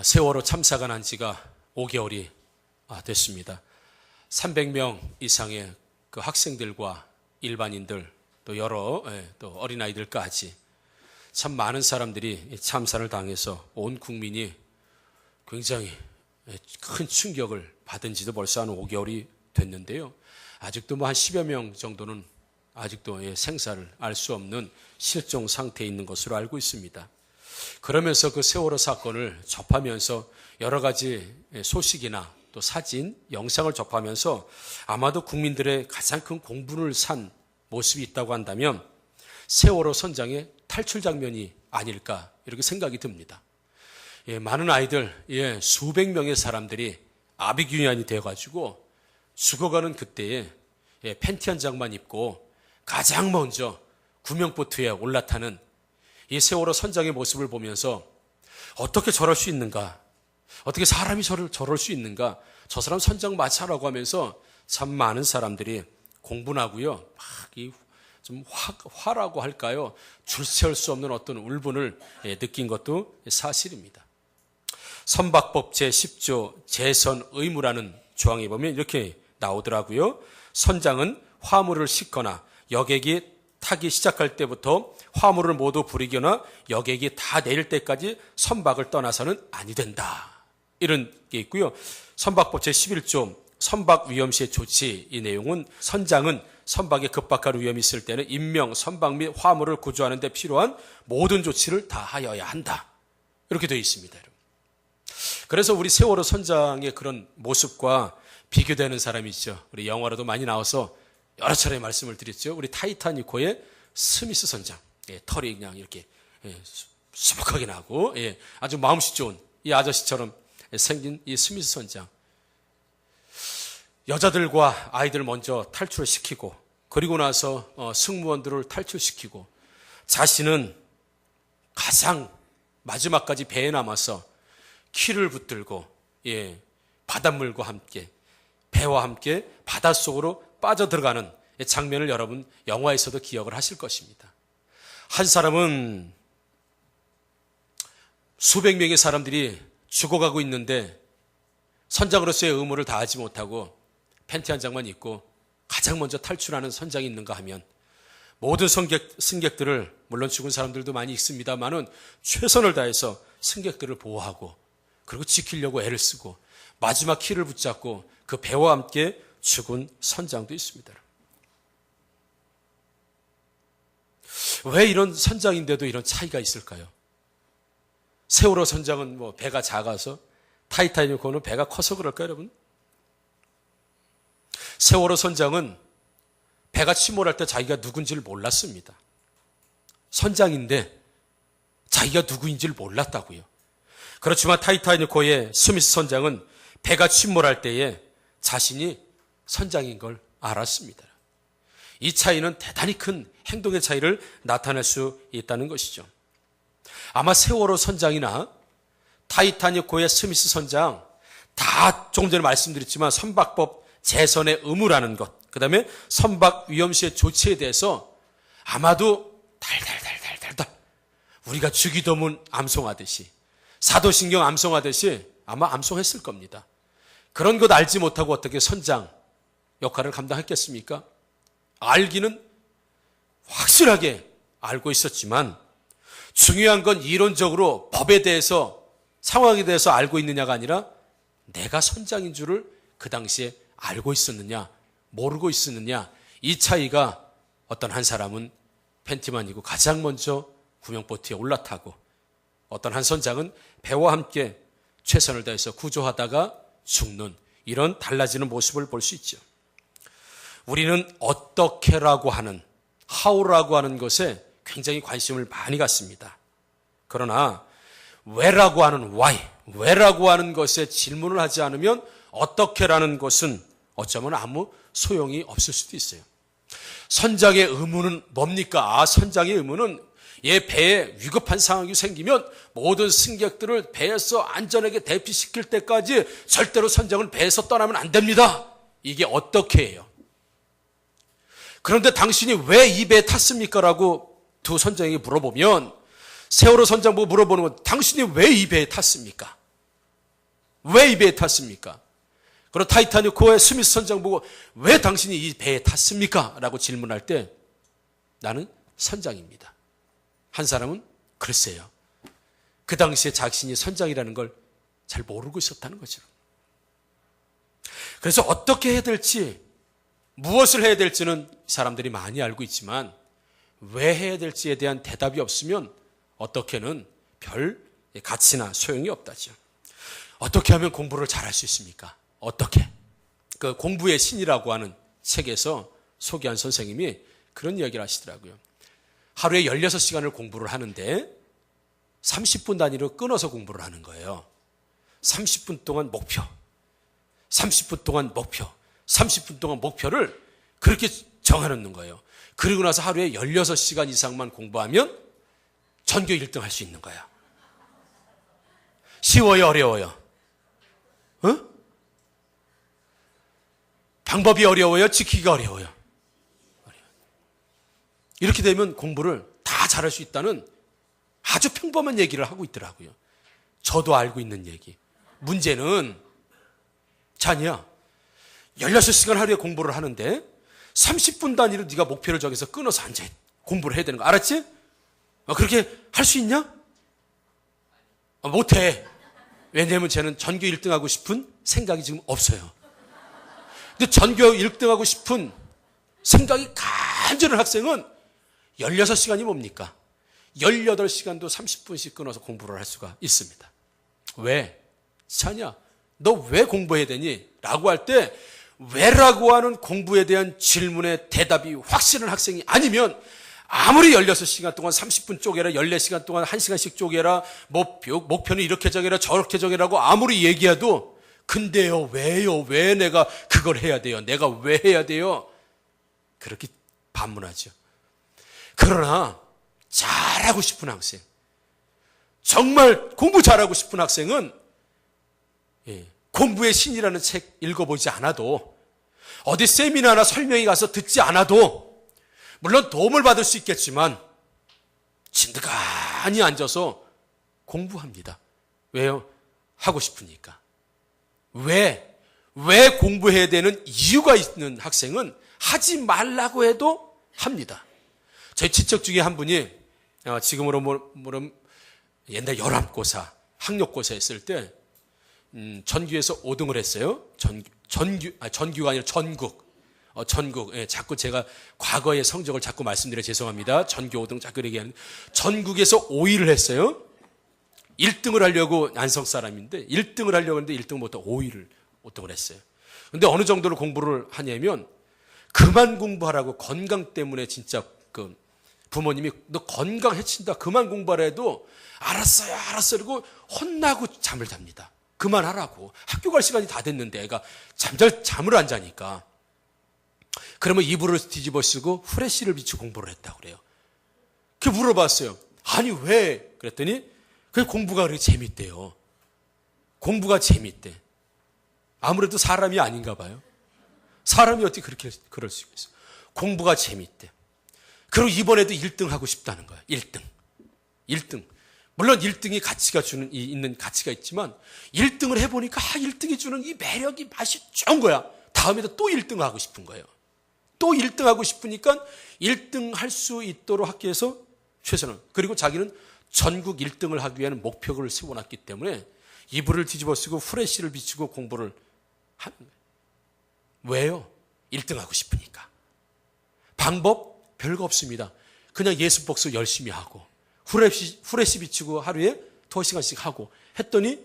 세월호 참사가 난 지가 5개월이 됐습니다. 300명 이상의 그 학생들과 일반인들 또 여러 또 어린아이들까지 참 많은 사람들이 참사를 당해서 온 국민이 굉장히 큰 충격을 받은 지도 벌써 한 5개월이 됐는데요. 아직도 한 10여 명 정도는 아직도 생사를 알 수 없는 실종 상태에 있는 것으로 알고 있습니다. 그러면서 그 세월호 사건을 접하면서 여러 가지 소식이나 또 사진, 영상을 접하면서 아마도 국민들의 가장 큰 공분을 산 모습이 있다고 한다면 세월호 선장의 탈출 장면이 아닐까 이렇게 생각이 듭니다. 많은 아이들, 수백 명의 사람들이 아비규환이 되어가지고 죽어가는 그때에 팬티 한 장만 입고 가장 먼저 구명보트에 올라타는 이 세월호 선장의 모습을 보면서 어떻게 저럴 수 있는가? 어떻게 사람이 저럴 수 있는가? 저 사람 선장 마차라고 하면서 참 많은 사람들이 공분하고요. 좀 화라고 할까요? 줄세울 수 없는 어떤 울분을 느낀 것도 사실입니다. 선박법 제10조 재선 의무라는 조항에 보면 이렇게 나오더라고요. 선장은 화물을 싣거나 여객이 타기 시작할 때부터 화물을 모두 부리거나 여객이 다 내릴 때까지 선박을 떠나서는 아니 된다. 이런 게 있고요. 선박법 제11조 선박 위험 시의 조치, 이 내용은 선장은 선박에 급박한 위험이 있을 때는 인명, 선박 및 화물을 구조하는 데 필요한 모든 조치를 다하여야 한다. 이렇게 되어 있습니다. 그래서 우리 세월호 선장의 그런 모습과 비교되는 사람이 있죠. 우리 영화로도 많이 나와서 여러 차례 말씀을 드렸죠. 우리 타이타니코의 스미스 선장. 털이 그냥 이렇게 수북하게 나고 아주 마음씨 좋은 이 아저씨처럼 생긴 이 스미스 선장. 여자들과 아이들 먼저 탈출을 시키고 그리고 나서 승무원들을 탈출시키고 자신은 가장 마지막까지 배에 남아서 키를 붙들고 바닷물과 함께 배와 함께 바닷속으로 빠져들어가는 장면을 여러분 영화에서도 기억을 하실 것입니다. 한 사람은 수백 명의 사람들이 죽어가고 있는데 선장으로서의 의무를 다하지 못하고 팬티 한 장만 입고 가장 먼저 탈출하는 선장이 있는가 하면 모든 승객들을 물론 죽은 사람들도 많이 있습니다만은 최선을 다해서 승객들을 보호하고 그리고 지키려고 애를 쓰고 마지막 키를 붙잡고 그 배와 함께 죽은 선장도 있습니다. 왜 이런 선장인데도 이런 차이가 있을까요? 세월호 선장은 배가 작아서 타이타니코는 배가 커서 그럴까요, 여러분? 세월호 선장은 배가 침몰할 때 자기가 누군지를 몰랐습니다. 선장인데 자기가 누구인지를 몰랐다고요. 그렇지만 타이타니코의 스미스 선장은 배가 침몰할 때에 자신이 선장인 걸 알았습니다. 이 차이는 대단히 큰 행동의 차이를 나타낼 수 있다는 것이죠. 아마 세월호 선장이나 타이타니코의 스미스 선장 다 조금 전에 말씀드렸지만 선박법 재선의 의무라는 것, 그 다음에 선박 위험 시의 조치에 대해서 아마도 달달달달달달 우리가 주기도문 암송하듯이 사도신경 암송하듯이 아마 암송했을 겁니다. 그런 것 알지 못하고 어떻게 선장 역할을 감당했겠습니까? 알기는 확실하게 알고 있었지만 중요한 건 이론적으로 법에 대해서 상황에 대해서 알고 있느냐가 아니라 내가 선장인 줄을 그 당시에 알고 있었느냐 모르고 있었느냐 이 차이가 어떤 한 사람은 팬티만 입고 가장 먼저 구명보트에 올라타고 어떤 한 선장은 배와 함께 최선을 다해서 구조하다가 죽는 이런 달라지는 모습을 볼 수 있죠. 우리는 어떻게라고 하는 how라고 하는 것에 굉장히 관심을 많이 갖습니다. 그러나 왜라고 하는 why, 왜라고 하는 것에 질문을 하지 않으면 어떻게라는 것은 어쩌면 아무 소용이 없을 수도 있어요. 선장의 의무는 뭡니까? 선장의 의무는 배에 위급한 상황이 생기면 모든 승객들을 배에서 안전하게 대피시킬 때까지 절대로 선장은 배에서 떠나면 안 됩니다. 이게 어떻게 해요? 그런데 당신이 왜 이 배에 탔습니까? 라고 두 선장에게 물어보면 세월호 선장 보고 물어보는 건 당신이 왜 이 배에 탔습니까? 왜 이 배에 탔습니까? 그리고 타이타닉호의 스미스 선장 보고 왜 당신이 이 배에 탔습니까? 라고 질문할 때 나는 선장입니다. 한 사람은 글쎄요. 그 당시에 자신이 선장이라는 걸 잘 모르고 있었다는 거죠. 그래서 어떻게 해야 될지, 무엇을 해야 될지는 사람들이 많이 알고 있지만 왜 해야 될지에 대한 대답이 없으면 어떻게는 별 가치나 소용이 없다죠. 어떻게 하면 공부를 잘할 수 있습니까? 어떻게? 그 공부의 신이라고 하는 책에서 소개한 선생님이 그런 이야기를 하시더라고요. 하루에 16시간을 공부를 하는데 30분 단위로 끊어서 공부를 하는 거예요. 30분 동안 목표, 30분 동안 목표, 30분 동안 목표를 그렇게 정해놓는 거예요. 그리고 나서 하루에 16시간 이상만 공부하면 전교 1등 할 수 있는 거야. 쉬워요, 어려워요? 방법이 어려워요, 지키기가 어려워요? 이렇게 되면 공부를 다 잘할 수 있다는 아주 평범한 얘기를 하고 있더라고요. 저도 알고 있는 얘기. 문제는 자니야, 16시간 하루에 공부를 하는데 30분 단위로 네가 목표를 정해서 끊어서 앉아 공부를 해야 되는 거 알았지? 그렇게 할 수 있냐? 못해. 왜냐하면 쟤는 전교 1등 하고 싶은 생각이 지금 없어요. 근데 전교 1등 하고 싶은 생각이 간절한 학생은 16시간이 뭡니까? 18시간도 30분씩 끊어서 공부를 할 수가 있습니다. 왜? 자냐, 너 왜 공부해야 되니? 라고 할 때 왜라고 하는 공부에 대한 질문의 대답이 확실한 학생이 아니면 아무리 16시간 동안 30분 쪼개라, 14시간 동안 1시간씩 쪼개라, 목표는 이렇게 정해라, 저렇게 정해라고 아무리 얘기해도 근데요, 왜요, 왜 내가 그걸 해야 돼요? 내가 왜 해야 돼요? 그렇게 반문하죠. 그러나 잘하고 싶은 학생, 정말 공부 잘하고 싶은 학생은 공부의 신이라는 책 읽어보지 않아도, 어디 세미나나 설명회 가서 듣지 않아도, 물론 도움을 받을 수 있겠지만 진득하니 앉아서 공부합니다. 왜요? 하고 싶으니까. 왜 공부해야 되는 이유가 있는 학생은 하지 말라고 해도 합니다. 제 친척 중에 한 분이 지금으로 모르면 옛날 열암고사, 학력고사 했을 때 전교에서 5등을 했어요. 전교가 아니라 전국. 전국. 자꾸 제가 과거의 성적을 자꾸 말씀드려 죄송합니다. 전교 5등 자꾸 얘기하는데 전국에서 5위를 했어요. 1등을 하려고 안성 사람인데 1등을 하려고 했는데 1등 못하고 5등을 했어요. 근데 어느 정도로 공부를 하냐면 그만 공부하라고, 건강 때문에 진짜 그 부모님이 너 건강 해친다, 그만 공부하라 해도 알았어요 그러고 혼나고 잠을 잡니다. 그만하라고. 학교 갈 시간이 다 됐는데 애가 잠을 안 자니까. 그러면 이불을 뒤집어 쓰고 후레쉬를 비추고 공부를 했다고 그래요. 그 물어봤어요. 아니 왜? 그랬더니 그 공부가 그렇게 재밌대요. 공부가 재밌대. 아무래도 사람이 아닌가 봐요. 사람이 어떻게 그럴 수 있겠어? 공부가 재밌대. 그리고 이번에도 1등 하고 싶다는 거야. 1등. 물론 1등이 있는 가치가 있지만 1등을 해보니까 1등이 주는 이 매력이, 맛이 좋은 거야. 다음에도 또 1등 하고 싶은 거예요. 또 1등 하고 싶으니까 1등 할 수 있도록 학교에서 최선을. 그리고 자기는 전국 1등을 하기 위한 목표를 세워놨기 때문에 이불을 뒤집어 쓰고 후레쉬를 비추고 공부를 하는 거예요. 왜요? 1등 하고 싶으니까. 방법 별거 없습니다. 그냥 예습 복습 열심히 하고 후레쉬 비추고 하루에 2시간씩 하고 했더니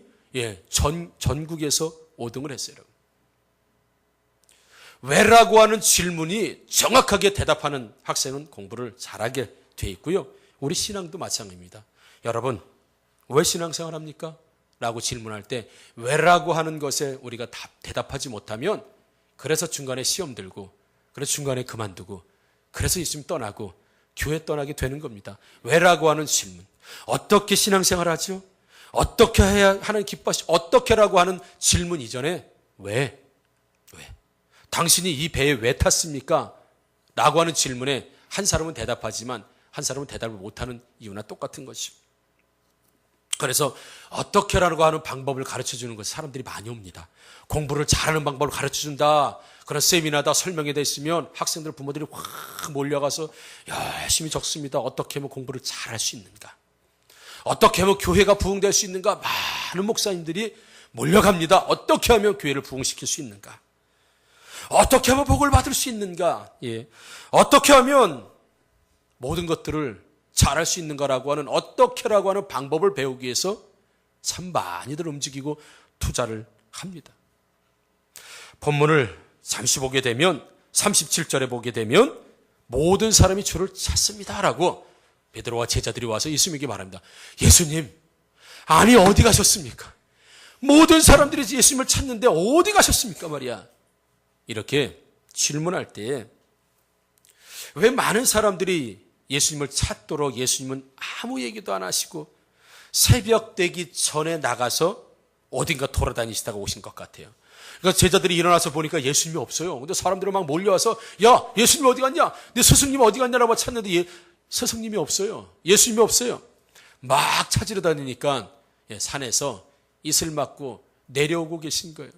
전국에서 5등을 했어요. 여러분. 왜라고 하는 질문이 정확하게 대답하는 학생은 공부를 잘하게 돼 있고요. 우리 신앙도 마찬가지입니다. 여러분, 왜 신앙생활 합니까? 라고 질문할 때 왜라고 하는 것에 우리가 대답하지 못하면 그래서 중간에 시험 들고, 그래서 중간에 그만두고, 그래서 예수님 떠나고 교회 떠나게 되는 겁니다. 왜라고 하는 질문. 어떻게 신앙생활 하죠? 어떻게 해야 하는 기뻐하시? 어떻게라고 하는 질문 이전에 왜? 당신이 이 배에 왜 탔습니까? 라고 하는 질문에 한 사람은 대답하지만 한 사람은 대답을 못하는 이유나 똑같은 것이죠. 그래서 어떻게라고 하는 방법을 가르쳐주는 것에 사람들이 많이 옵니다. 공부를 잘하는 방법을 가르쳐준다, 그런 세미나다 설명이 돼 있으면 학생들 부모들이 확 몰려가서 열심히 적습니다. 어떻게 하면 공부를 잘할 수 있는가, 어떻게 하면 교회가 부흥될 수 있는가, 많은 목사님들이 몰려갑니다. 어떻게 하면 교회를 부흥시킬 수 있는가, 어떻게 하면 복을 받을 수 있는가, 어떻게 하면 모든 것들을 잘할 수 있는가라고 하는, 어떻게라고 하는 방법을 배우기 위해서 참 많이들 움직이고 투자를 합니다. 본문을 잠시 보게 되면 37절에 보게 되면 모든 사람이 주를 찾습니다라고 베드로와 제자들이 와서 예수님에게 말합니다. 예수님, 아니 어디 가셨습니까? 모든 사람들이 예수님을 찾는데 어디 가셨습니까 말이야. 이렇게 질문할 때 왜 많은 사람들이 예수님을 찾도록 예수님은 아무 얘기도 안 하시고 새벽 되기 전에 나가서 어딘가 돌아다니시다가 오신 것 같아요. 그러니까 제자들이 일어나서 보니까 예수님이 없어요. 근데 사람들은 막 몰려와서 야, 예수님 어디 갔냐? 내 스승님 어디 갔냐라고 찾는데 스승님이 없어요. 예수님이 없어요. 막 찾으러 다니니까 산에서 이슬 맞고 내려오고 계신 거예요.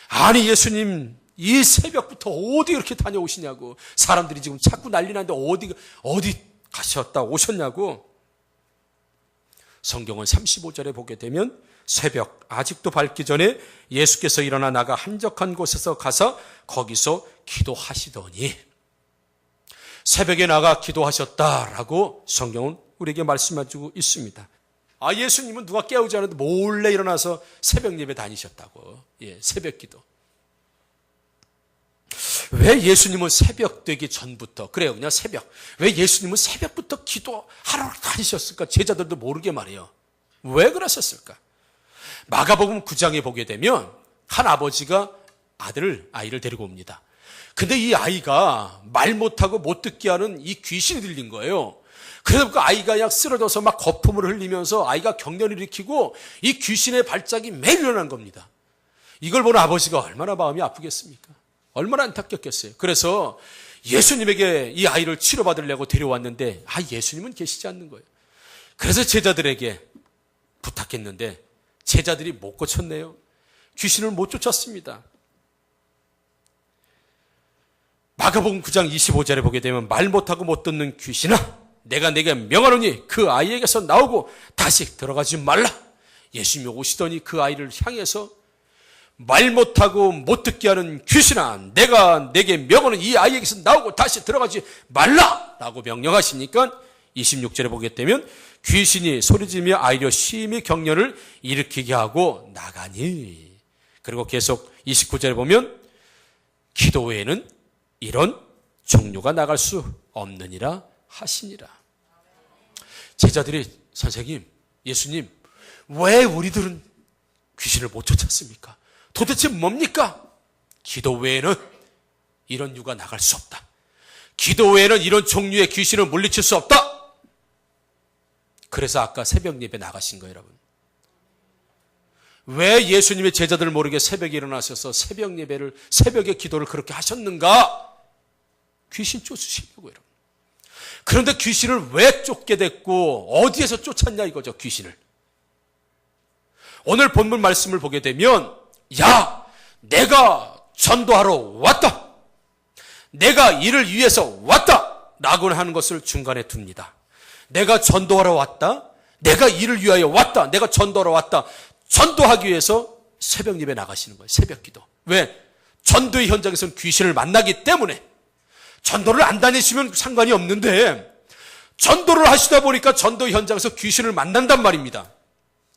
아니 예수님 이 새벽부터 어디 이렇게 다녀오시냐고, 사람들이 지금 자꾸 난리 나는데 어디 가셨다 오셨냐고. 성경은 35절에 보게 되면 새벽 아직도 밝기 전에 예수께서 일어나 나가 한적한 곳에서 가서 거기서 기도하시더니, 새벽에 나가 기도하셨다라고 성경은 우리에게 말씀해주고 있습니다. 예수님은 누가 깨우지 않아도 몰래 일어나서 새벽 예배 다니셨다고. 새벽 기도. 왜 예수님은 새벽 되기 전부터, 그래요 그냥 새벽, 왜 예수님은 새벽부터 기도하러 다니셨을까? 제자들도 모르게 말이에요. 왜 그러셨을까? 마가복음 9장에 보게 되면 한 아버지가 아이를 데리고 옵니다. 근데 이 아이가 말 못하고 못 듣게 하는 이 귀신이 들린 거예요. 그래서 그 아이가 그냥 쓰러져서 막 거품을 흘리면서 아이가 경련을 일으키고 이 귀신의 발작이 매일 일어난 겁니다. 이걸 보는 아버지가 얼마나 마음이 아프겠습니까? 얼마나 안타깝겠어요. 그래서 예수님에게 이 아이를 치료받으려고 데려왔는데 예수님은 계시지 않는 거예요. 그래서 제자들에게 부탁했는데 제자들이 못 고쳤네요. 귀신을 못 쫓았습니다. 마가복음 9장 25절에 보게 되면 말 못하고 못 듣는 귀신아, 내가 내게 명하노니 그 아이에게서 나오고 다시 들어가지 말라. 예수님이 오시더니 그 아이를 향해서 말 못하고 못 듣게 하는 귀신아, 내가 내게 명하는 이 아이에게서 나오고 다시 들어가지 말라 라고 명령하시니까 26절에 보게 되면 귀신이 소리지며 아이로 심히 경련을 일으키게 하고 나가니. 그리고 계속 29절에 보면 기도 외에는 이런 종류가 나갈 수 없느니라 하시니라. 제자들이 선생님, 예수님, 왜 우리들은 귀신을 못 쫓았습니까? 도대체 뭡니까? 기도 외에는 이런 유가 나갈 수 없다. 기도 외에는 이런 종류의 귀신을 물리칠 수 없다. 그래서 아까 새벽 예배 나가신 거예요, 여러분. 왜 예수님의 제자들 모르게 새벽에 일어나셔서 새벽 예배를, 새벽에 기도를 그렇게 하셨는가? 귀신 쫓으시려고, 여러분. 그런데 귀신을 왜 쫓게 됐고 어디에서 쫓았냐 이거죠, 귀신을. 오늘 본문 말씀을 보게 되면 야, 내가 전도하러 왔다, 내가 이를 위해서 왔다 라고 하는 것을 중간에 둡니다. 내가 전도하러 왔다, 내가 이를 위하여 왔다, 내가 전도하러 왔다. 전도하기 위해서 새벽 예배 나가시는 거예요. 새벽 기도. 왜? 전도의 현장에서는 귀신을 만나기 때문에. 전도를 안 다니시면 상관이 없는데 전도를 하시다 보니까 전도 현장에서 귀신을 만난단 말입니다.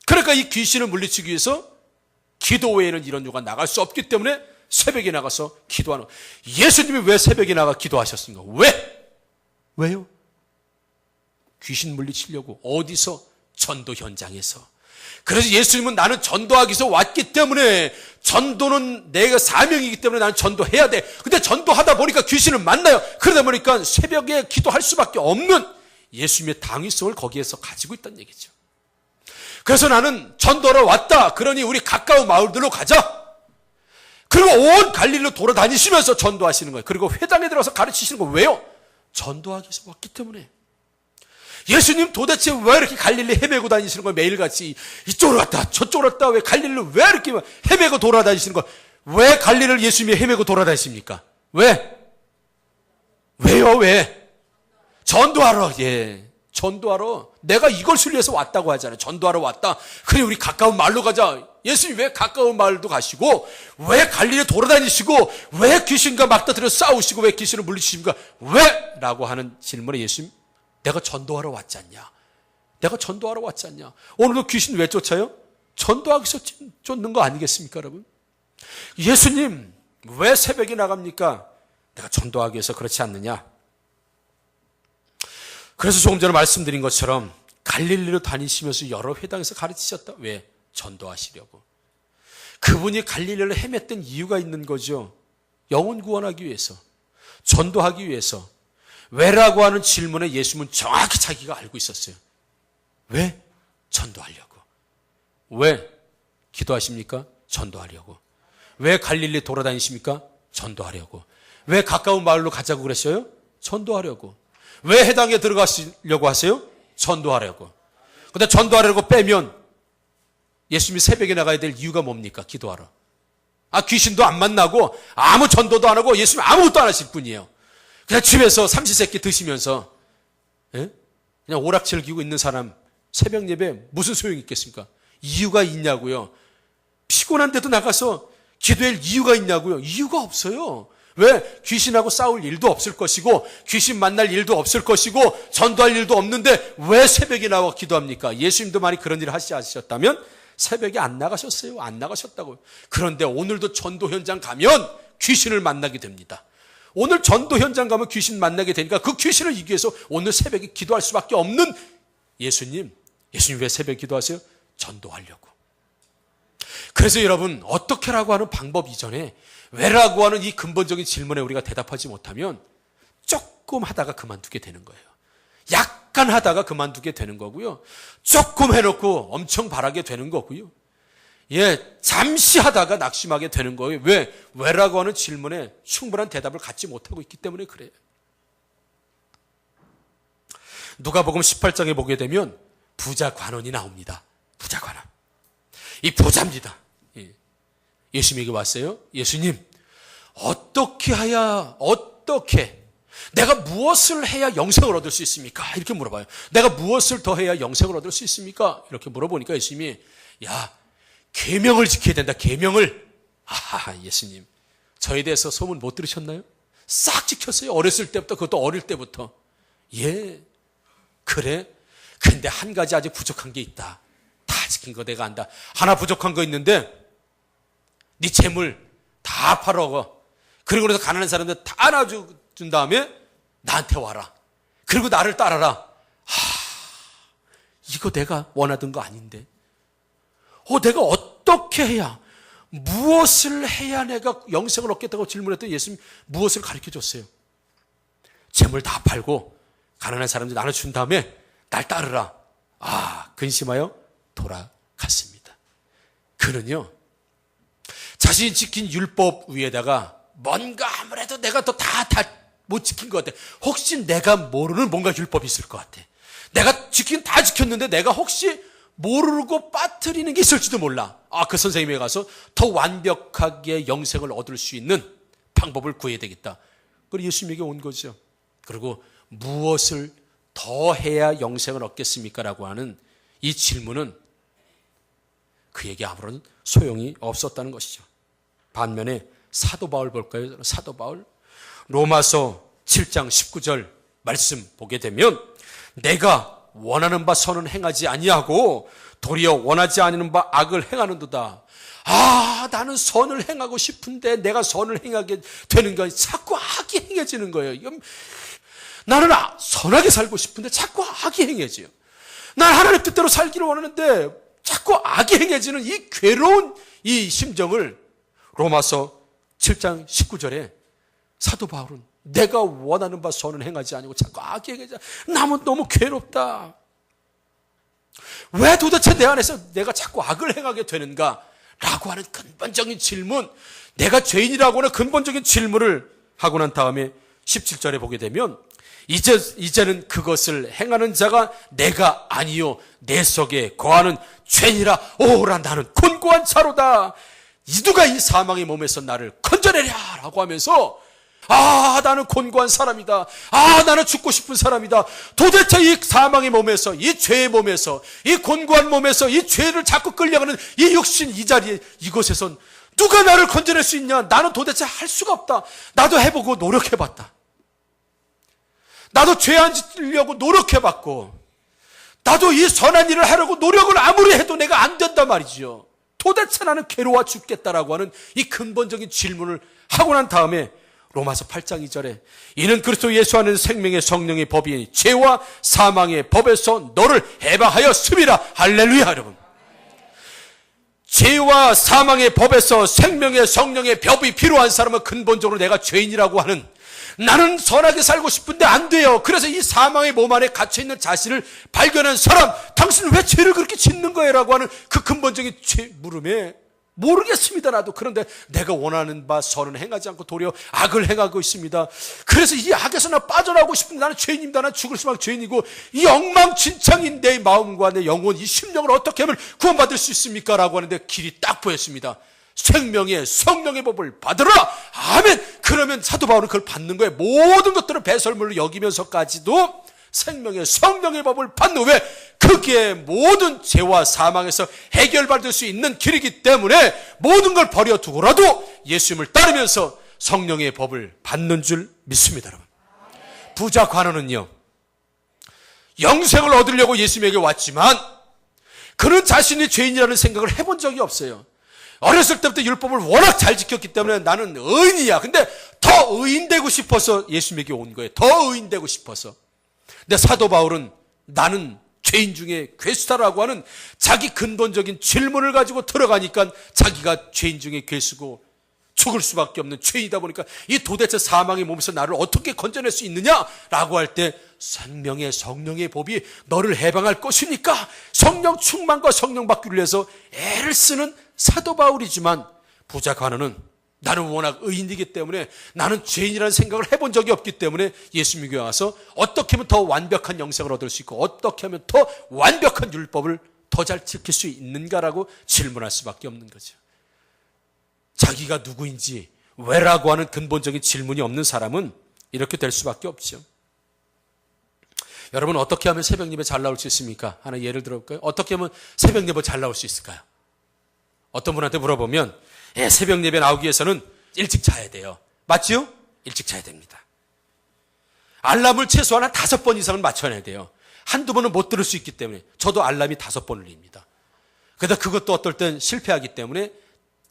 그러니까 이 귀신을 물리치기 위해서 기도 외에는 이런 유가 나갈 수 없기 때문에 새벽에 나가서 기도하는. 예수님이 왜 새벽에 나가 기도하셨습니까? 왜요? 귀신 물리치려고. 어디서? 전도 현장에서. 그래서 예수님은 나는 전도하기 위해서 왔기 때문에, 전도는 내가 사명이기 때문에 나는 전도해야 돼. 근데 전도하다 보니까 귀신을 만나요. 그러다 보니까 새벽에 기도할 수밖에 없는 예수님의 당위성을 거기에서 가지고 있다는 얘기죠. 그래서 나는 전도하러 왔다. 그러니 우리 가까운 마을들로 가자. 그리고 온 갈릴리로 돌아다니시면서 전도하시는 거예요. 그리고 회당에 들어가서 가르치시는 거. 왜요? 전도하기 위해서 왔기 때문에. 예수님 도대체 왜 이렇게 갈릴리 헤매고 다니시는 거예요? 매일같이 이쪽으로 갔다 저쪽으로 갔다 왜 갈릴리를 왜 이렇게 헤매고 돌아다니시는 거예요? 왜 갈릴리를 예수님이 헤매고 돌아다니십니까? 왜? 왜요? 왜? 전도하러. 예, 전도하러. 내가 이것을 위해서 왔다고 하잖아요. 전도하러 왔다. 그래 우리 가까운 마을로 가자. 예수님 왜 가까운 마을도 가시고 왜 갈릴리에 돌아다니시고 왜 귀신과 맞닥뜨려 싸우시고 왜 귀신을 물리치십니까? 왜? 라고 하는 질문에 예수님, 내가 전도하러 왔지 않냐? 내가 전도하러 왔지 않냐? 오늘도 귀신 왜 쫓아요? 전도하기 위해서 쫓는 거 아니겠습니까, 여러분? 예수님 왜 새벽에 나갑니까? 내가 전도하기 위해서 그렇지 않느냐? 그래서 조금 전에 말씀드린 것처럼 갈릴리로 다니시면서 여러 회당에서 가르치셨다. 왜? 전도하시려고. 그분이 갈릴리를 헤맸던 이유가 있는 거죠. 영혼 구원하기 위해서, 전도하기 위해서. 왜라고 하는 질문에 예수님은 정확히 자기가 알고 있었어요. 왜? 전도하려고. 왜 기도하십니까? 전도하려고. 왜 갈릴리 돌아다니십니까? 전도하려고. 왜 가까운 마을로 가자고 그랬어요? 전도하려고. 왜 해당에 들어가시려고 하세요? 전도하려고. 근데 전도하려고 빼면 예수님이 새벽에 나가야 될 이유가 뭡니까? 기도하러. 귀신도 안 만나고 아무 전도도 안 하고 예수님 아무것도 안 하실 뿐이에요. 그냥 집에서 삼시세끼 드시면서 그냥 오락 즐기고 있는 사람 새벽 예배 무슨 소용이 있겠습니까? 이유가 있냐고요? 피곤한데도 나가서 기도할 이유가 있냐고요? 이유가 없어요. 왜? 귀신하고 싸울 일도 없을 것이고 귀신 만날 일도 없을 것이고 전도할 일도 없는데 왜 새벽에 나와 기도합니까? 예수님도 만약 그런 일을 하셨다면 새벽에 안 나가셨어요. 안 나가셨다고요. 그런데 오늘도 전도 현장 가면 귀신을 만나게 됩니다. 오늘 전도 현장 가면 귀신 만나게 되니까 그 귀신을 이기기 위해서 오늘 새벽에 기도할 수밖에 없는 예수님 왜 새벽에 기도하세요? 전도하려고. 그래서 여러분, 어떻게라고 하는 방법 이전에 왜라고 하는 이 근본적인 질문에 우리가 대답하지 못하면 조금 하다가 그만두게 되는 거예요. 약간 하다가 그만두게 되는 거고요. 조금 해놓고 엄청 바라게 되는 거고요. 예, 잠시 하다가 낙심하게 되는 거예요. 왜? 왜라고 하는 질문에 충분한 대답을 갖지 못하고 있기 때문에 그래요. 누가복음 18장에 보게 되면 부자 관원이 나옵니다. 부자 관원. 이 부자입니다. 예수님에게 왔어요. 예수님, 어떻게 내가 무엇을 해야 영생을 얻을 수 있습니까? 이렇게 물어봐요. 내가 무엇을 더 해야 영생을 얻을 수 있습니까? 이렇게 물어보니까 예수님이 계명을 지켜야 된다. 계명을. 예수님, 저에 대해서 소문 못 들으셨나요? 싹 지켰어요. 어렸을 때부터, 그것도 어릴 때부터. 예, 그래. 근데 한 가지 아직 부족한 게 있다. 다 지킨 거 내가 안다. 하나 부족한 거 있는데 네 재물 다 팔아고 그리고 그래서 가난한 사람들 다 나눠준 다음에 나한테 와라. 그리고 나를 따라라. 이거 내가 원하던 거 아닌데. 내가 어떻게 해야, 무엇을 해야 내가 영생을 얻겠다고 질문했더니 예수님 무엇을 가르쳐줬어요? 재물 다 팔고 가난한 사람들 나눠준 다음에 날 따르라. 근심하여 돌아갔습니다. 그는요, 자신이 지킨 율법 위에다가 뭔가 아무래도 내가 다 못 지킨 것 같아. 혹시 내가 모르는 뭔가 율법이 있을 것 같아. 내가 다 지켰는데 내가 혹시 모르고 빠뜨리는 게 있을지도 몰라. 그 선생님에 가서 더 완벽하게 영생을 얻을 수 있는 방법을 구해야 되겠다. 그리고 예수님에게 온 거죠. 그리고 무엇을 더 해야 영생을 얻겠습니까? 라고 하는 이 질문은 그에게 아무런 소용이 없었다는 것이죠. 반면에 사도 바울 볼까요? 사도 바울 로마서 7장 19절 말씀 보게 되면 내가 원하는 바 선은 행하지 아니하고 도리어 원하지 않는 바 악을 행하는도다. 나는 선을 행하고 싶은데 내가 선을 행하게 되는 거 자꾸 악이 행해지는 거예요. 나는 선하게 살고 싶은데 자꾸 악이 행해져요. 난 하나님 뜻대로 살기를 원하는데 자꾸 악이 행해지는 이 괴로운 이 심정을 로마서 7장 19절에 사도 바울은 내가 원하는 바 선은 행하지 아니고 자꾸 악이 행해져. 나는 너무 괴롭다. 왜 도대체 내 안에서 내가 자꾸 악을 행하게 되는가? 라고 하는 근본적인 질문, 내가 죄인이라고 하는 근본적인 질문을 하고 난 다음에 17절에 보게 되면 이제는 그것을 행하는 자가 내가 아니요 내 속에 거하는 죄니라. 오라 나는 곤고한 자로다. 누가 이 사망의 몸에서 나를 건져내랴 라고 하면서 나는 곤고한 사람이다. 나는 죽고 싶은 사람이다. 도대체 이 사망의 몸에서, 이 죄의 몸에서, 이 곤고한 몸에서 이 죄를 자꾸 끌려가는 이 육신 이 자리에, 이곳에선 누가 나를 건져낼 수 있냐? 나는 도대체 할 수가 없다. 나도 해보고 노력해봤다. 나도 죄 안 짓으려고 노력해봤고, 나도 이 선한 일을 하려고 노력을 아무리 해도 내가 안 된단 말이죠. 도대체 나는 괴로워 죽겠다라고 하는 이 근본적인 질문을 하고 난 다음에 로마서 8장 2절에 이는 그리스도 예수 안에는 생명의 성령의 법이니 죄와 사망의 법에서 너를 해방하였음이라. 할렐루야. 여러분, 죄와 사망의 법에서 생명의 성령의 법이 필요한 사람은 근본적으로 내가 죄인이라고 하는, 나는 선하게 살고 싶은데 안 돼요. 그래서 이 사망의 몸 안에 갇혀있는 자신을 발견한 사람, 당신은 왜 죄를 그렇게 짓는 거예요? 라고 하는 그 근본적인 물음에 모르겠습니다 나도. 그런데 내가 원하는 바 선은 행하지 않고 도리어 악을 행하고 있습니다. 그래서 이 악에서 나 빠져나오고 싶은데 나는 죄인입니다. 나는 죽을 수밖에 죄인이고 이 엉망진창인 내 마음과 내 영혼, 이 심령을 어떻게 하면 구원받을 수 있습니까? 라고 하는데 길이 딱 보였습니다. 생명의 성령의 법을 받으라. 아멘. 그러면 사도 바울은 그걸 받는 거예요. 모든 것들을 배설물로 여기면서까지도 생명의 성령의 법을 받는, 왜? 그게 모든 죄와 사망에서 해결받을 수 있는 길이기 때문에 모든 걸 버려두고라도 예수님을 따르면서 성령의 법을 받는 줄 믿습니다. 여러분, 부자 관원은요, 영생을 얻으려고 예수님에게 왔지만 그는 자신이 죄인이라는 생각을 해본 적이 없어요. 어렸을 때부터 율법을 워낙 잘 지켰기 때문에 나는 의인이야. 근데 더 의인되고 싶어서 예수님에게 온 거예요. 더 의인되고 싶어서. 근데 사도 바울은 나는 죄인 중에 괴수다라고 하는 자기 근본적인 질문을 가지고 들어가니까 자기가 죄인 중에 괴수고 죽을 수밖에 없는 죄인이다 보니까 이 도대체 사망의 몸에서 나를 어떻게 건져낼 수 있느냐라고 할 때 생명의 성령의 법이 너를 해방할 것이니까 성령 충만과 성령 받기를 위해서 애를 쓰는 사도 바울이지만, 부자 관원은 나는 워낙 의인이기 때문에, 나는 죄인이라는 생각을 해본 적이 없기 때문에 예수님께 와서 어떻게 하면 더 완벽한 영생을 얻을 수 있고 어떻게 하면 더 완벽한 율법을 더 잘 지킬 수 있는가라고 질문할 수밖에 없는 거죠. 자기가 누구인지 왜라고 하는 근본적인 질문이 없는 사람은 이렇게 될 수밖에 없죠. 여러분, 어떻게 하면 새벽 예배 잘 나올 수 있습니까? 하나 예를 들어볼까요? 어떻게 하면 새벽 예배 잘 나올 수 있을까요? 어떤 분한테 물어보면 새벽 예배 나오기 위해서는 일찍 자야 돼요. 맞죠? 일찍 자야 됩니다. 알람을 최소한 5번 이상은 맞춰야 돼요. 한두 번은 못 들을 수 있기 때문에. 저도 알람이 5번 울립니다. 그런데 그것도 어떨 땐 실패하기 때문에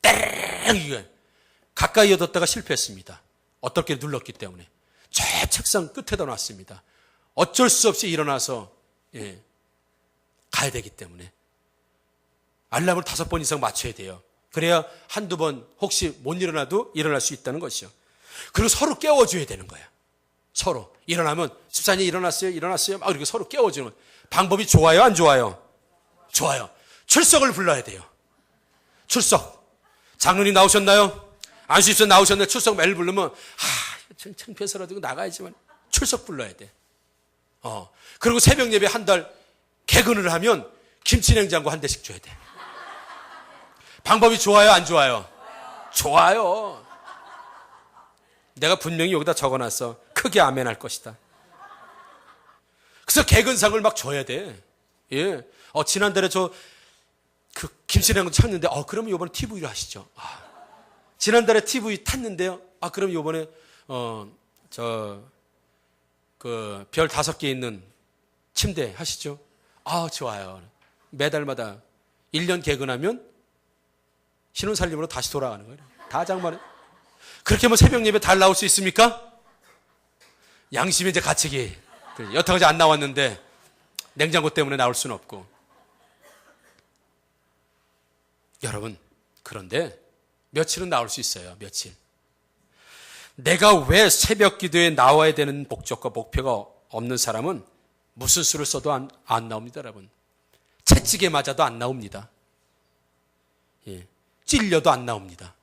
땡! 가까이 얻었다가 실패했습니다. 어떻게 눌렀기 때문에. 저 책상 끝에다 놨습니다. 어쩔 수 없이 일어나서 가야 되기 때문에. 알람을 5번 이상 맞춰야 돼요. 그래야 한두 번 혹시 못 일어나도 일어날 수 있다는 것이죠. 그리고 서로 깨워줘야 되는 거예요. 서로. 일어나면 집사님 일어났어요 막 이렇게 서로 깨워주는 방법이 좋아요, 안 좋아요? 좋아요. 출석을 불러야 돼요. 출석. 장로님 나오셨나요? 안수집사 나오셨나요? 출석 매일 부르면 창피해서라도 나가야지만 출석 불러야 돼. 그리고 새벽 예배 한 달 개근을 하면 김치냉장고 한 대씩 줘야 돼. 방법이 좋아요, 안 좋아요? 좋아요. 내가 분명히 여기다 적어놨어. 크게 아멘 할 것이다. 그래서 개근상을 막 줘야 돼. 예. 지난달에 그 김치냉장고 찾는데, 그러면 이번에 TV로 하시죠. 지난달에 TV 탔는데요. 그럼 이번에, 별 5개 있는 침대 하시죠. 좋아요. 매달마다 1년 개근하면 신혼살림으로 다시 돌아가는 거예요. 다 장만해. 그렇게 하면 새벽 예배 잘 나올 수 있습니까? 양심의 이제 가책이. 여태까지 안 나왔는데 냉장고 때문에 나올 수는 없고. 여러분, 그런데 며칠은 나올 수 있어요. 며칠. 내가 왜 새벽 기도에 나와야 되는 목적과 목표가 없는 사람은 무슨 수를 써도 안 나옵니다, 여러분. 채찍에 맞아도 안 나옵니다. 예. 찔려도 안 나옵니다.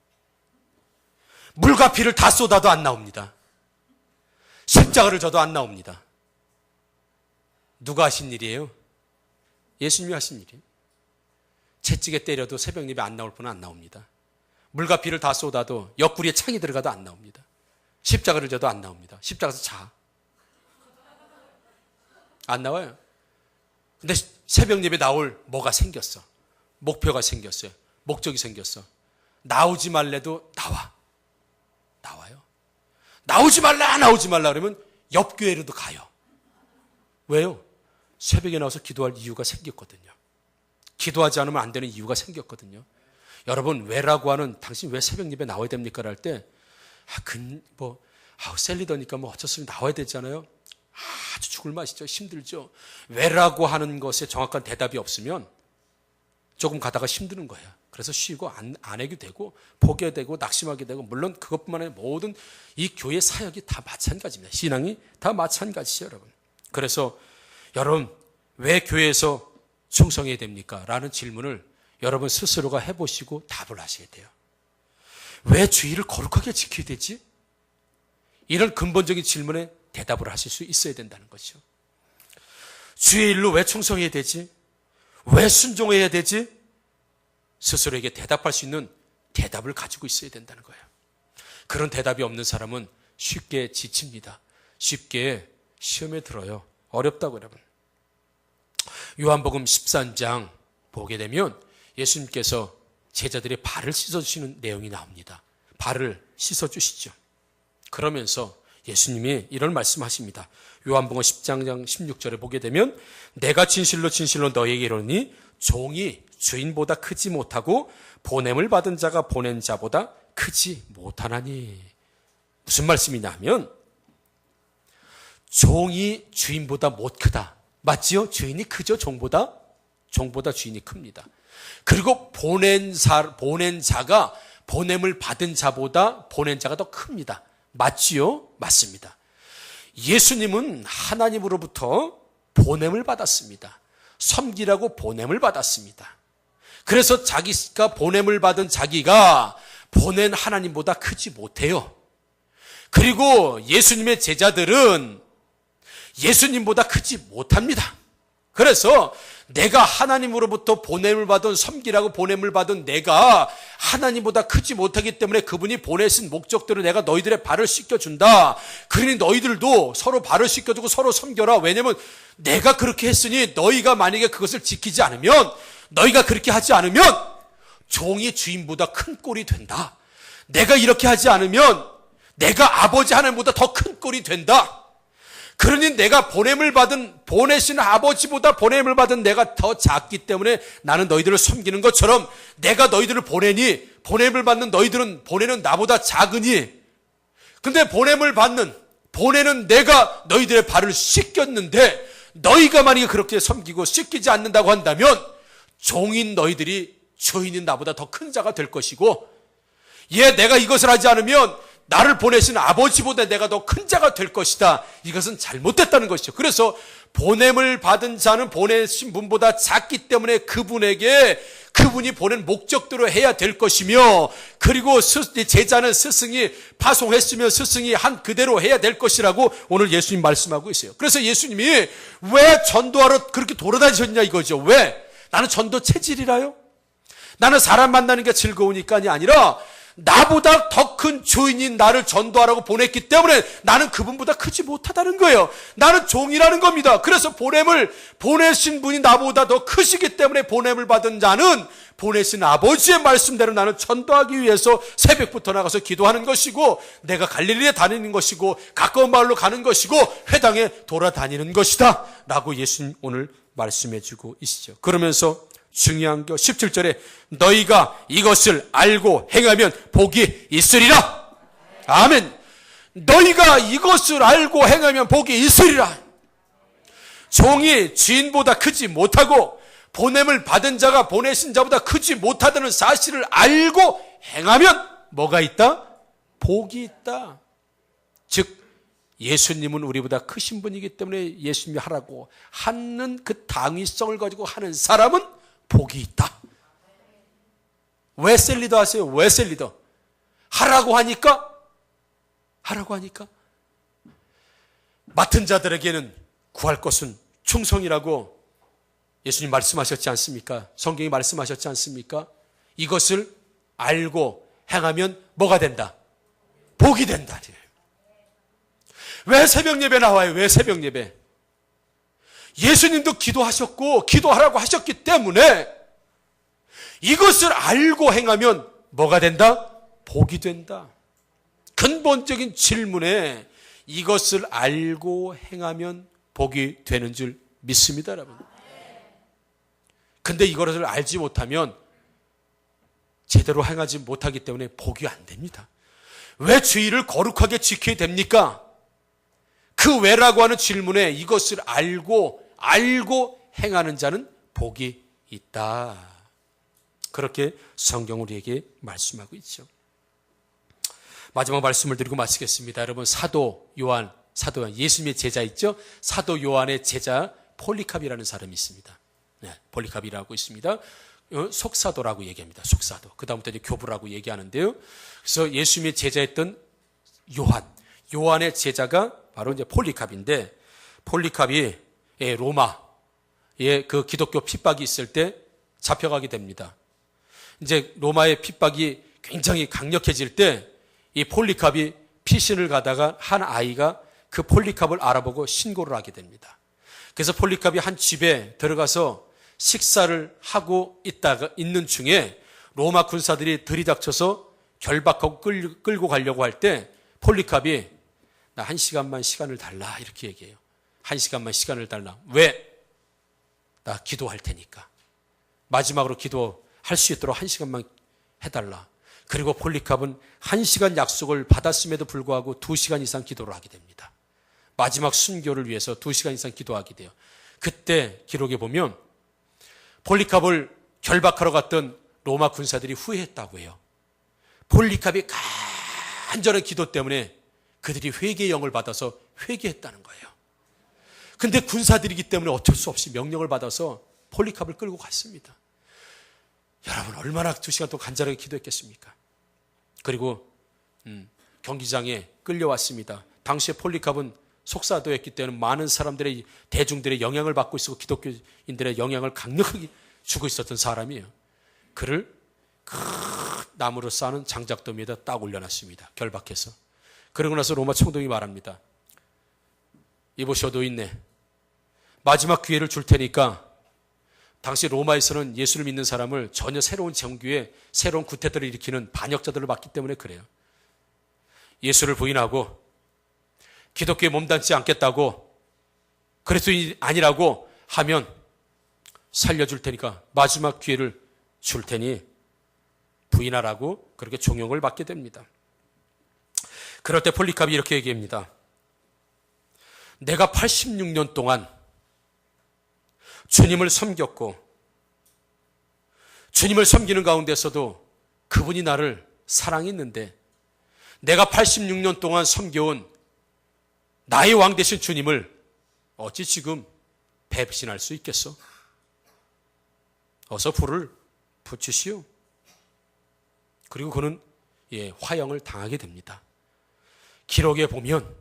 물과 피를 다 쏟아도 안 나옵니다. 십자가를 져도 안 나옵니다. 누가 하신 일이에요? 예수님이 하신 일이에요. 채찍에 때려도 새벽 예배 안 나올 분은 안 나옵니다. 물과 비를 다 쏟아도 옆구리에 창이 들어가도 안 나옵니다. 십자가를 져도 안 나옵니다. 십자가에서 자. 안 나와요. 근데 새벽 예배 나올 뭐가 생겼어. 목표가 생겼어요. 목적이 생겼어. 나오지 말래도 나와요. 나오지 말라 그러면 옆 교회로도 가요. 왜요? 새벽에 나와서 기도할 이유가 생겼거든요. 기도하지 않으면 안 되는 이유가 생겼거든요. 여러분, 왜라고 하는, 당신 왜 새벽 예배 나와야 됩니까? 할 때, 셀리더니까 어쩌으면 나와야 되잖아요. 아주 죽을 맛이죠. 힘들죠. 왜라고 하는 것에 정확한 대답이 없으면 조금 가다가 힘드는 거예요. 그래서 쉬고 안 해도 되고, 포기해도 되고, 낙심하게 되고, 물론 그것뿐만 아니라 모든 이 교회 사역이 다 마찬가지입니다. 신앙이 다 마찬가지죠, 여러분. 그래서 여러분, 왜 교회에서 충성해야 됩니까? 라는 질문을 여러분 스스로가 해보시고 답을 하셔야 돼요. 왜 주의를 거룩하게 지켜야 되지? 이런 근본적인 질문에 대답을 하실 수 있어야 된다는 거죠. 주의 일로 왜 충성해야 되지? 왜 순종해야 되지? 스스로에게 대답할 수 있는 대답을 가지고 있어야 된다는 거예요. 그런 대답이 없는 사람은 쉽게 지칩니다. 쉽게 시험에 들어요. 어렵다고 여러분. 요한복음 13장 보게 되면 예수님께서 제자들의 발을 씻어주시는 내용이 나옵니다. 발을 씻어주시죠. 그러면서 예수님이 이런 말씀하십니다. 요한복음 10장 16절에 보게 되면 내가 진실로 너희에게 이르노니 종이 주인보다 크지 못하고 보냄을 받은 자가 보낸 자보다 크지 못하나니. 무슨 말씀이냐 하면 종이 주인보다 못 크다. 맞지요? 주인이 크죠? 종보다 주인이 큽니다. 그리고 보낸 자가 보냄을 받은 자보다 보낸 자가 더 큽니다. 맞지요? 맞습니다. 예수님은 하나님으로부터 보냄을 받았습니다. 섬기라고 보냄을 받았습니다. 그래서 자기가 보냄을 받은 자기가 보낸 하나님보다 크지 못해요. 그리고 예수님의 제자들은 예수님보다 크지 못합니다. 그래서 내가 하나님으로부터 보냄을 받은, 섬기라고 보냄을 받은 내가 하나님보다 크지 못하기 때문에 그분이 보내신 목적대로 내가 너희들의 발을 씻겨준다. 그러니 너희들도 서로 발을 씻겨주고 서로 섬겨라. 왜냐면 내가 그렇게 했으니 너희가 만약에 그것을 지키지 않으면, 너희가 그렇게 하지 않으면 종이 주인보다 큰 꼴이 된다. 내가 이렇게 하지 않으면 내가 아버지 하나님보다 더 큰 꼴이 된다. 그러니 내가 보내신 아버지보다 보냄을 받은 내가 더 작기 때문에 나는 너희들을 섬기는 것처럼 내가 너희들을 보내니 보냄을 받는 너희들은 보내는 나보다 작으니, 근데 보내는 내가 너희들의 발을 씻겼는데 너희가 만약에 그렇게 섬기고 씻기지 않는다고 한다면 종인 너희들이 주인인 나보다 더 큰 자가 될 것이고, 내가 이것을 하지 않으면 나를 보내신 아버지보다 내가 더 큰 자가 될 것이다. 이것은 잘못됐다는 것이죠. 그래서 보냄을 받은 자는 보내신 분보다 작기 때문에 그분이 보낸 목적대로 해야 될 것이며, 그리고 제자는 스승이 파송했으면 스승이 한 그대로 해야 될 것이라고 오늘 예수님 말씀하고 있어요. 그래서 예수님이 왜 전도하러 그렇게 돌아다니셨냐 이거죠. 왜? 나는 전도 체질이라요? 나는 사람 만나는 게 즐거우니까이 아니라 나보다 더 큰 주인인 나를 전도하라고 보냈기 때문에 나는 그분보다 크지 못하다는 거예요. 나는 종이라는 겁니다. 그래서 보내신 분이 나보다 더 크시기 때문에 보냄을 받은 자는 보내신 아버지의 말씀대로 나는 전도하기 위해서 새벽부터 나가서 기도하는 것이고, 내가 갈릴리에 다니는 것이고, 가까운 마을로 가는 것이고, 회당에 돌아다니는 것이다 라고 예수님 오늘 말씀해 주고 있으죠. 그러면서 중요한 거 17절에 너희가 이것을 알고 행하면 복이 있으리라. 아멘. 너희가 이것을 알고 행하면 복이 있으리라. 종이 주인보다 크지 못하고 보냄을 받은 자가 보내신 자보다 크지 못하다는 사실을 알고 행하면 뭐가 있다? 복이 있다. 즉 예수님은 우리보다 크신 분이기 때문에 예수님이 하라고 하는 그 당위성을 가지고 하는 사람은 복이 있다. 왜 셀리더 하세요? 왜 셀리더? 하라고 하니까 맡은 자들에게는 구할 것은 충성이라고 예수님 말씀하셨지 않습니까? 성경이 말씀하셨지 않습니까? 이것을 알고 행하면 뭐가 된다? 복이 된다. 왜 새벽 예배 나와요? 왜 새벽 예배? 예수님도 기도하셨고 기도하라고 하셨기 때문에 이것을 알고 행하면 뭐가 된다? 복이 된다. 근본적인 질문에 이것을 알고 행하면 복이 되는 줄 믿습니다, 여러분. 근데 이것을 알지 못하면 제대로 행하지 못하기 때문에 복이 안 됩니다. 왜 주의를 거룩하게 지켜야 됩니까? 그 왜라고 하는 질문에 이것을 알고 행하는 자는 복이 있다. 그렇게 성경 우리에게 말씀하고 있죠. 마지막 말씀을 드리고 마치겠습니다. 여러분, 사도 요한, 예수님의 제자 있죠? 사도 요한의 제자 폴리캅이라는 사람이 있습니다. 네, 폴리캅이라고 있습니다. 속사도라고 얘기합니다. 속사도. 그 다음부터 이제 교부라고 얘기하는데요. 그래서 예수님의 제자였던 요한의 제자가 바로 이제 폴리캅인데, 폴리캅이 로마에 그 기독교 핍박이 있을 때 잡혀가게 됩니다. 이제 로마의 핍박이 굉장히 강력해질 때 이 폴리캅이 피신을 가다가 한 아이가 그 폴리캅을 알아보고 신고를 하게 됩니다. 그래서 폴리캅이 한 집에 들어가서 식사를 하고 있는 중에 로마 군사들이 들이닥쳐서 결박하고 끌고 가려고 할 때 폴리캅이 나 1시간만 시간을 달라 이렇게 얘기해요. 1시간만 시간을 달라. 왜? 나 기도할 테니까. 마지막으로 기도할 수 있도록 1시간만 해달라. 그리고 폴리캅은 1시간 약속을 받았음에도 불구하고 2시간 이상 기도를 하게 됩니다. 마지막 순교를 위해서 2시간 이상 기도하게 돼요. 그때 기록에 보면 폴리캅을 결박하러 갔던 로마 군사들이 후회했다고 해요. 폴리캅이 간절한 기도 때문에 그들이 회개의 영을 받아서 회개했다는 거예요. 근데 군사들이기 때문에 어쩔 수 없이 명령을 받아서 폴리캅을 끌고 갔습니다. 여러분, 얼마나 2시간 동안 간절하게 기도했겠습니까? 그리고 경기장에 끌려왔습니다. 당시에 폴리캅은 속사도였기 때문에 많은 사람들의, 대중들의 영향을 받고 있었고 기독교인들의 영향을 강력하게 주고 있었던 사람이에요. 그를 큰 나무로 쌓는 장작더미에다 딱 올려놨습니다. 결박해서. 그러고 나서 로마 총독이 말합니다. 이보셔도 있네. 마지막 기회를 줄 테니까. 당시 로마에서는 예수를 믿는 사람을 전혀 새로운 정규에 새로운 구태들을 일으키는 반역자들로 봤기 때문에 그래요. 예수를 부인하고 기독교에 몸담지 않겠다고, 그리스도인이 아니라고 하면 살려줄 테니까, 마지막 기회를 줄 테니 부인하라고 그렇게 종용을 받게 됩니다. 그럴 때 폴리캅이 이렇게 얘기합니다. 내가 86년 동안 주님을 섬겼고 주님을 섬기는 가운데서도 그분이 나를 사랑했는데 내가 86년 동안 섬겨온 나의 왕 되신 주님을 어찌 지금 배신할 수 있겠어? 어서 불을 붙이시오. 그리고 그는 화형을 당하게 됩니다. 기록에 보면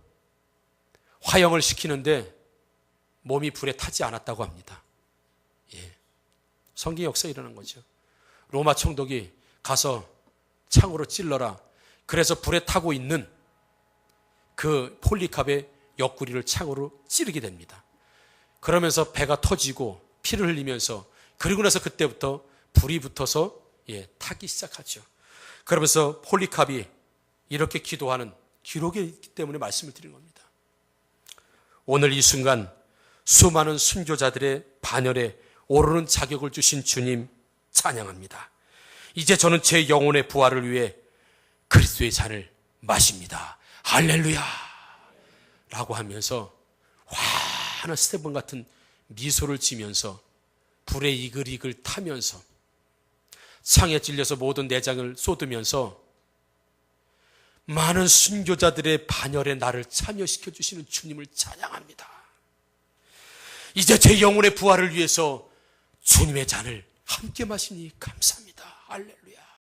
화형을 시키는데 몸이 불에 타지 않았다고 합니다. 성경 역사에 일어난 거죠. 로마 총독이 가서 창으로 찔러라. 그래서 불에 타고 있는 그 폴리캅의 옆구리를 창으로 찌르게 됩니다. 그러면서 배가 터지고 피를 흘리면서, 그리고 나서 그때부터 불이 붙어서 타기 시작하죠. 그러면서 폴리캅이 이렇게 기도하는 기록이 있기 때문에 말씀을 드린 겁니다. 오늘 이 순간 수많은 순교자들의 반열에 오르는 자격을 주신 주님 찬양합니다. 이제 저는 제 영혼의 부활을 위해 그리스도의 잔을 마십니다. 할렐루야! 라고 하면서 환한 스테반 같은 미소를 지면서 불에 이글이글 타면서 창에 찔려서 모든 내장을 쏟으면서 많은 순교자들의 반열에 나를 참여시켜 주시는 주님을 찬양합니다. 이제 제 영혼의 부활을 위해서 주님의 잔을 함께 마시니 감사합니다. 할렐루야.